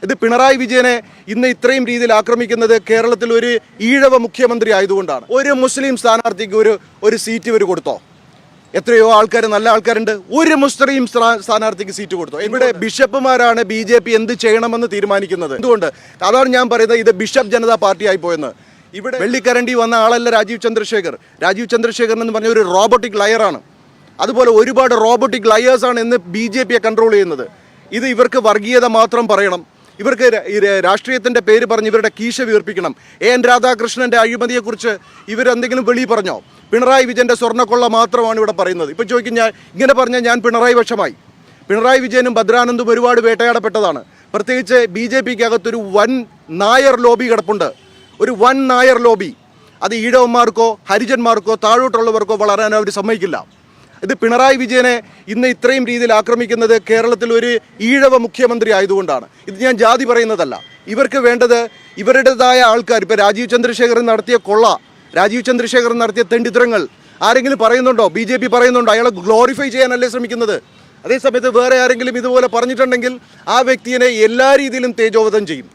ഇത് പിണറായി വിജയനെ ഇന്ന് ഇത്രയും രീതിയിൽ ആക്രമിക്കുന്നത് കേരളത്തിൽ ഒരു ഈഴവ മുഖ്യമന്ത്രി ആയതുകൊണ്ടാണ്. ഒരു മുസ്ലിം സ്ഥാനാർത്ഥിക്ക് ഒരു സീറ്റ് ഇവർ കൊടുത്തോ? എത്രയോ ആൾക്കാർ, നല്ല ആൾക്കാരുണ്ട്. ഒരു മുസ്ലിം സ്ഥാനാർത്ഥിക്ക് സീറ്റ് കൊടുത്തോ? ഇവിടെ ബിഷപ്പുമാരാണ് BJP എന്ത് ചെയ്യണമെന്ന് തീരുമാനിക്കുന്നത്. എന്തുകൊണ്ട്? അതാണ് ഞാൻ പറയുന്നത്, ഇത് ബിഷപ്പ് ജനതാ പാർട്ടി ആയി പോയെന്ന്. ഇവിടെ വെള്ളിക്കരണ്ടി വന്ന ആളല്ല രാജീവ് ചന്ദ്രശേഖർ. രാജീവ് ചന്ദ്രശേഖർ എന്ന് പറഞ്ഞ ഒരു റോബോട്ടിക് ലയറാണ്. അതുപോലെ ഒരുപാട് റോബോട്ടിക് ലയേഴ്സാണ് ഇന്ന് BJPയെ കൺട്രോൾ ചെയ്യുന്നത്. ഇത് ഇവർക്ക് വർഗീയത മാത്രം പറയണം, ഇവർക്ക് രാഷ്ട്രീയത്തിൻ്റെ പേര് പറഞ്ഞ് ഇവരുടെ കീശ വീർപ്പിക്കണം. AN രാധാകൃഷ്ണൻ്റെ അഴിമതിയെക്കുറിച്ച് ഇവരെന്തെങ്കിലും വെളി പറഞ്ഞോ? പിണറായി വിജയൻ്റെ സ്വർണ്ണക്കൊള്ള മാത്രമാണ് ഇവിടെ പറയുന്നത്. ഇപ്പം ചോദിക്കും, ഞാൻ ഇങ്ങനെ പറഞ്ഞാൽ ഞാൻ പിണറായി പക്ഷമായി. പിണറായി വിജയനും ഭദ്രാനന്ദും ഒരുപാട് വേട്ടയാടപ്പെട്ടതാണ്. പ്രത്യേകിച്ച് BJPക്ക് അകത്തൊരു വൻ നായർ ലോബി കിടപ്പുണ്ട്, ഒരു വൻ നായർ ലോബി. അത് ഈഴവന്മാർക്കോ ഹരിജന്മാർക്കോ താഴോട്ടുള്ളവർക്കോ വളരാൻ അവർ സമ്മതിക്കില്ല. ഇത് പിണറായി വിജയനെ ഇന്ന് ഇത്രയും രീതിയിൽ ആക്രമിക്കുന്നത് കേരളത്തിൽ ഒരു ഈഴവ മുഖ്യമന്ത്രി ആയതുകൊണ്ടാണ്. ഇത് ഞാൻ ജാതി പറയുന്നതല്ല. ഇവർക്ക് വേണ്ടത് ഇവരുടേതായ ആൾക്കാർ. ഇപ്പോൾ രാജീവ് ചന്ദ്രശേഖരൻ നടത്തിയ കൊള്ള, രാജീവ് ചന്ദ്രശേഖരൻ നടത്തിയ തെണ്ടിത്തരങ്ങൾ ആരെങ്കിലും പറയുന്നുണ്ടോ? BJP പറയുന്നുണ്ടോ? അയാളെ ഗ്ലോറിഫൈ ചെയ്യാനല്ലേ ശ്രമിക്കുന്നത്. അതേസമയത്ത് വേറെ ആരെങ്കിലും ഇതുപോലെ പറഞ്ഞിട്ടുണ്ടെങ്കിൽ ആ വ്യക്തിയെ എല്ലാ രീതിയിലും തേജോവധം ചെയ്യും.